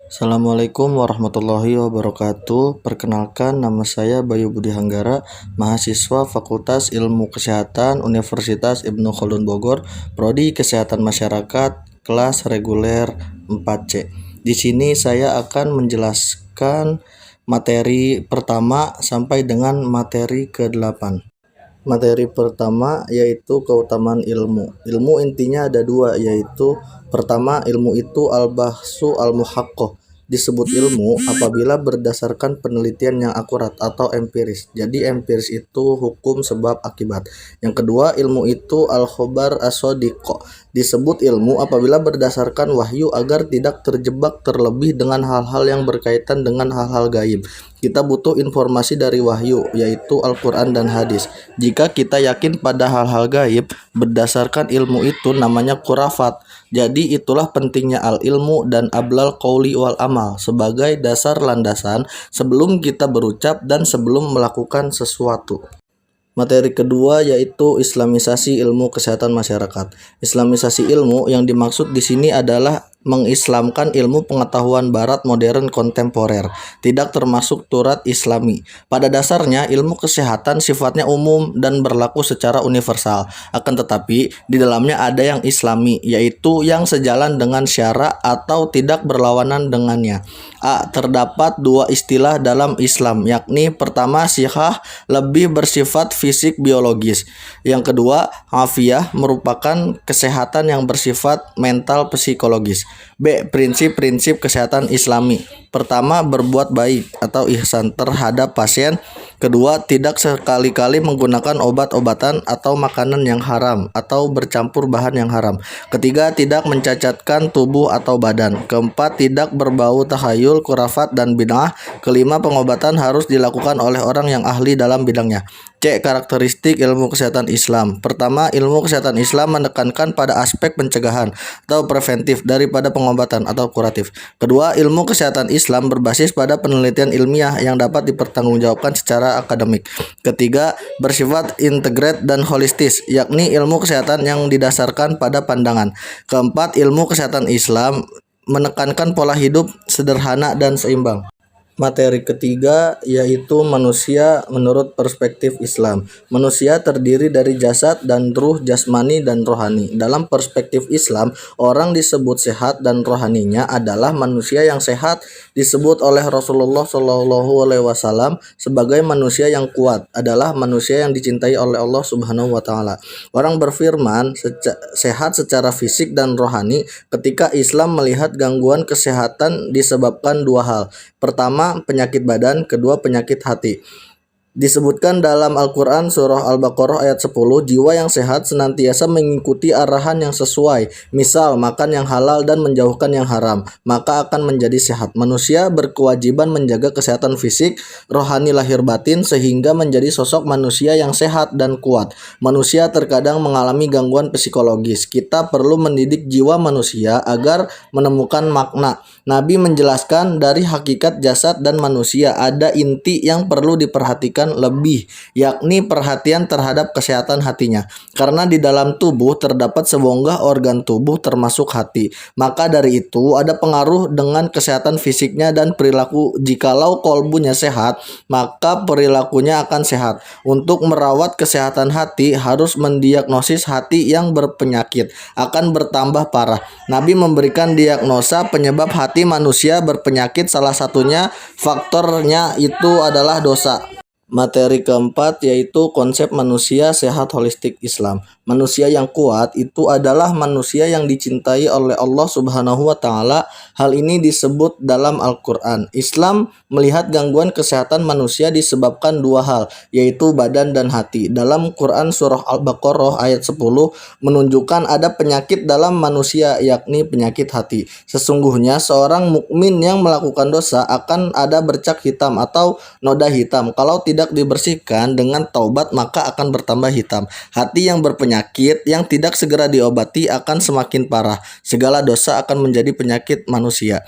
Assalamualaikum warahmatullahi wabarakatuh. Perkenalkan, nama saya Bayu Budi Hanggara, mahasiswa Fakultas Ilmu Kesehatan Universitas Ibnu Khaldun Bogor, Prodi Kesehatan Masyarakat, kelas reguler 4C. Di sini saya akan menjelaskan materi pertama sampai dengan materi ke-8. Materi pertama yaitu keutamaan ilmu. Ilmu intinya ada dua, yaitu pertama, ilmu itu al-bahsu al-muhaqqaq. Disebut ilmu apabila berdasarkan penelitian yang akurat atau empiris. Jadi empiris itu hukum sebab akibat. Yang kedua, ilmu itu al-khobar as-shadiq. Disebut ilmu apabila berdasarkan wahyu agar tidak terjebak terlebih dengan hal-hal yang berkaitan dengan hal-hal gaib. Kita butuh informasi dari wahyu, yaitu Al-Quran dan hadis. Jika kita yakin pada hal-hal gaib, berdasarkan ilmu itu namanya khurafat. Jadi itulah pentingnya al-ilmu dan ablal qauli wal amal sebagai dasar landasan sebelum kita berucap dan sebelum melakukan sesuatu. Materi kedua yaitu Islamisasi ilmu kesehatan masyarakat. Islamisasi ilmu yang dimaksud di sini adalah mengislamkan ilmu pengetahuan barat modern kontemporer, tidak termasuk turat islami. Pada dasarnya ilmu kesehatan sifatnya umum dan berlaku secara universal. Akan tetapi di dalamnya ada yang islami, yaitu yang sejalan dengan syara atau tidak berlawanan dengannya. Terdapat dua istilah dalam Islam, yakni pertama sihah, lebih bersifat fisik biologis. Yang kedua, afiyah, merupakan kesehatan yang bersifat mental psikologis. B. Prinsip-prinsip kesehatan Islami. Pertama, berbuat baik atau ihsan terhadap pasien. Kedua, tidak sekali-kali menggunakan obat-obatan atau makanan yang haram atau bercampur bahan yang haram. Ketiga, tidak mencacatkan tubuh atau badan. Keempat, tidak berbau tahayul, khurafat, dan bid'ah. Kelima, pengobatan harus dilakukan oleh orang yang ahli dalam bidangnya. C. Karakteristik ilmu kesehatan Islam. Pertama, ilmu kesehatan Islam menekankan pada aspek pencegahan atau preventif daripada pengobatan atau kuratif. Kedua, ilmu kesehatan Islam berbasis pada penelitian ilmiah yang dapat dipertanggungjawabkan secara akademik. Ketiga, bersifat integrat dan holistis, yakni ilmu kesehatan yang didasarkan pada pandangan. Keempat, ilmu kesehatan Islam menekankan pola hidup sederhana dan seimbang. Materi ketiga yaitu manusia menurut perspektif Islam. Manusia terdiri dari jasad dan ruh, jasmani dan rohani. Dalam perspektif Islam, orang disebut sehat dan rohaninya adalah manusia yang sehat. Disebut oleh Rasulullah SAW sebagai manusia yang kuat, adalah manusia yang dicintai oleh Allah Subhanahu wa Ta'ala. Orang berfirman sehat secara fisik dan rohani ketika Islam melihat gangguan kesehatan disebabkan dua hal. Pertama, penyakit badan, kedua penyakit hati. Disebutkan dalam Al-Quran surah Al-Baqarah ayat 10, jiwa yang sehat senantiasa mengikuti arahan yang sesuai, misal makan yang halal dan menjauhkan yang haram, maka akan menjadi sehat. Manusia berkewajiban menjaga kesehatan fisik, rohani lahir batin sehingga menjadi sosok manusia yang sehat dan kuat. Manusia terkadang mengalami gangguan psikologis. Kita perlu mendidik jiwa manusia agar menemukan makna. Nabi menjelaskan dari hakikat jasad dan manusia ada inti yang perlu diperhatikan lebih, yakni perhatian terhadap kesehatan hatinya. Karena di dalam tubuh terdapat sebongkah organ tubuh termasuk hati. Maka dari itu ada pengaruh dengan kesehatan fisiknya dan perilaku. Jikalau kolbunya sehat, maka perilakunya akan sehat. Untuk merawat kesehatan hati harus mendiagnosis hati yang berpenyakit akan bertambah parah. Nabi memberikan diagnosa penyebab hati manusia berpenyakit, salah satunya faktornya itu adalah dosa. Materi keempat yaitu konsep manusia sehat holistik Islam. Manusia yang kuat itu adalah manusia yang dicintai oleh Allah Subhanahu wa Ta'ala. Hal ini disebut dalam Al-Quran. Islam melihat gangguan kesehatan manusia disebabkan dua hal, yaitu badan dan hati. Dalam Quran surah Al-Baqarah ayat 10 menunjukkan ada penyakit dalam manusia, yakni penyakit hati. Sesungguhnya seorang mukmin yang melakukan dosa akan ada bercak hitam atau noda hitam. Kalau tidak dibersihkan dengan taubat maka akan bertambah hitam. Hati yang berpenyakit yang tidak segera diobati akan semakin parah. Segala dosa akan menjadi penyakit manusia.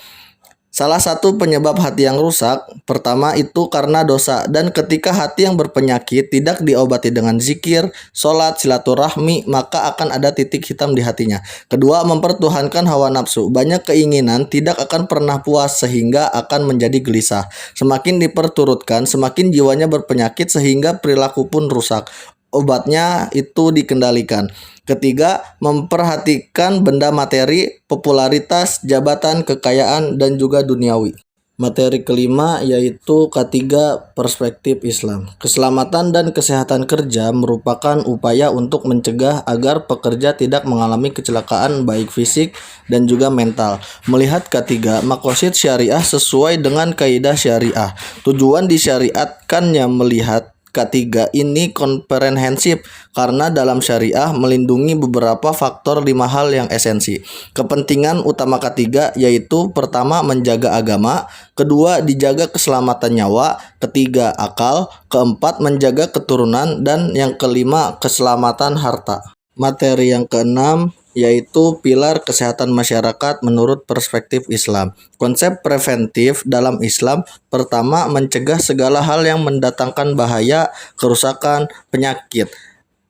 Salah satu penyebab hati yang rusak, pertama itu karena dosa, dan ketika hati yang berpenyakit tidak diobati dengan zikir, sholat, silaturahmi, maka akan ada titik hitam di hatinya. Kedua, mempertuhankan hawa nafsu. Banyak keinginan tidak akan pernah puas sehingga akan menjadi gelisah. Semakin diperturutkan, semakin jiwanya berpenyakit sehingga perilaku pun rusak. Obatnya itu dikendalikan. Ketiga, memperhatikan benda materi, popularitas, jabatan, kekayaan, dan juga duniawi. Materi kelima yaitu ketiga perspektif Islam. Keselamatan dan kesehatan kerja merupakan upaya untuk mencegah agar pekerja tidak mengalami kecelakaan baik fisik dan juga mental. Melihat ketiga maqasid syariah sesuai dengan kaidah syariah. Tujuan disyariatkannya melihat ketiga ini komprehensif karena dalam syariah melindungi beberapa faktor 5 hal yang esensi. Kepentingan utama ketiga yaitu pertama menjaga agama, kedua dijaga keselamatan nyawa, ketiga akal, keempat menjaga keturunan, dan yang kelima keselamatan harta. Materi yang keenam yaitu pilar kesehatan masyarakat menurut perspektif Islam. Konsep preventif dalam Islam pertama mencegah segala hal yang mendatangkan bahaya, kerusakan, penyakit.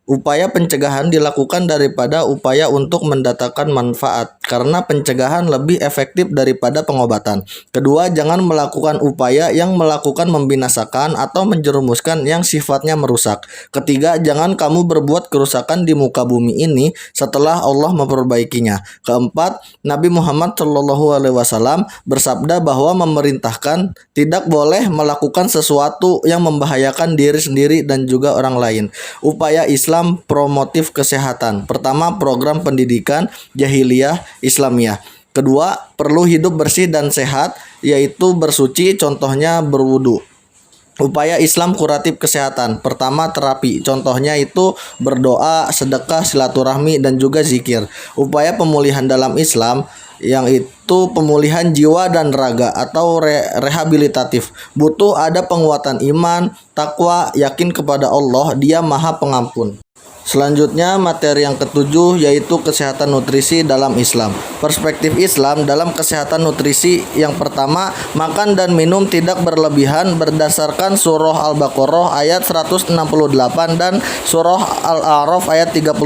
Upaya pencegahan dilakukan daripada upaya untuk mendatangkan manfaat, karena pencegahan lebih efektif daripada pengobatan. Kedua, jangan melakukan upaya yang melakukan membinasakan atau menjerumuskan yang sifatnya merusak. Ketiga, jangan kamu berbuat kerusakan di muka bumi ini setelah Allah memperbaikinya. Keempat, Nabi Muhammad SAW bersabda bahwa memerintahkan tidak boleh melakukan sesuatu yang membahayakan diri sendiri dan juga orang lain. Upaya Islam promotif kesehatan. Pertama, program pendidikan jahiliyah Islamiyah. Kedua, perlu hidup bersih dan sehat, yaitu bersuci, contohnya berwudu. Upaya Islam kuratif kesehatan. Pertama, terapi. Contohnya itu berdoa, sedekah, silaturahmi, dan juga zikir. Upaya pemulihan dalam Islam yang itu pemulihan jiwa dan raga atau rehabilitatif. Butuh ada penguatan iman, takwa, yakin kepada Allah, Dia Maha Pengampun. Selanjutnya materi yang ketujuh yaitu kesehatan nutrisi dalam Islam. Perspektif Islam dalam kesehatan nutrisi yang pertama, makan dan minum tidak berlebihan berdasarkan surah Al-Baqarah ayat 168 dan surah Al-A'raf ayat 31.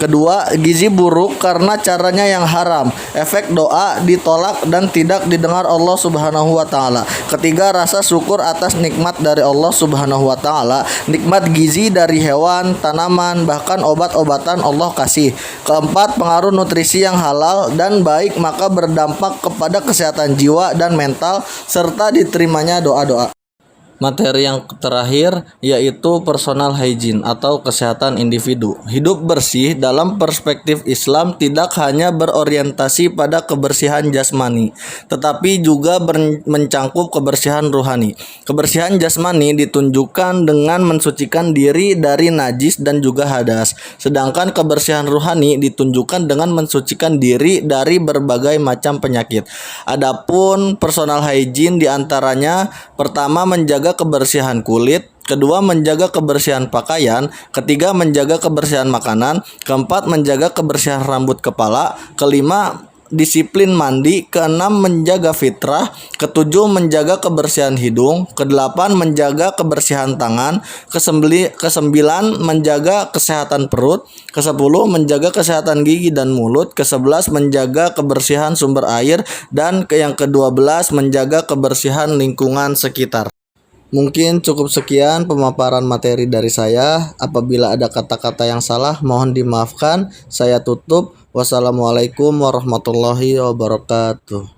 Kedua, gizi buruk karena caranya yang haram, efek doa ditolak dan tidak didengar Allah Subhanahu wa taala. Ketiga, rasa syukur atas nikmat dari Allah Subhanahu wa taala, nikmat gizi dari hewan, tanaman, bahkan obat-obatan Allah kasih. Keempat, pengaruh nutrisi yang halal dan baik maka berdampak kepada kesehatan jiwa dan mental serta diterimanya doa-doa. Materi yang terakhir yaitu personal hygiene atau kesehatan individu. Hidup bersih dalam perspektif Islam tidak hanya berorientasi pada kebersihan jasmani, tetapi juga mencangkup kebersihan ruhani. Kebersihan jasmani ditunjukkan dengan mensucikan diri dari najis dan juga hadas, sedangkan kebersihan ruhani ditunjukkan dengan mensucikan diri dari berbagai macam penyakit. Adapun personal hygiene diantaranya pertama menjaga kebersihan kulit, kedua menjaga kebersihan pakaian, ketiga menjaga kebersihan makanan, keempat menjaga kebersihan rambut kepala, kelima disiplin mandi, keenam menjaga fitrah, ketujuh menjaga kebersihan hidung, kedelapan menjaga kebersihan tangan, kesembilan menjaga kesehatan perut, kesepuluh menjaga kesehatan gigi dan mulut, kesebelas menjaga kebersihan sumber air, dan yang kedua-belas menjaga kebersihan lingkungan sekitar. Mungkin cukup sekian pemaparan materi dari saya. Apabila ada kata-kata yang salah, mohon dimaafkan. Saya tutup. Wassalamualaikum warahmatullahi wabarakatuh.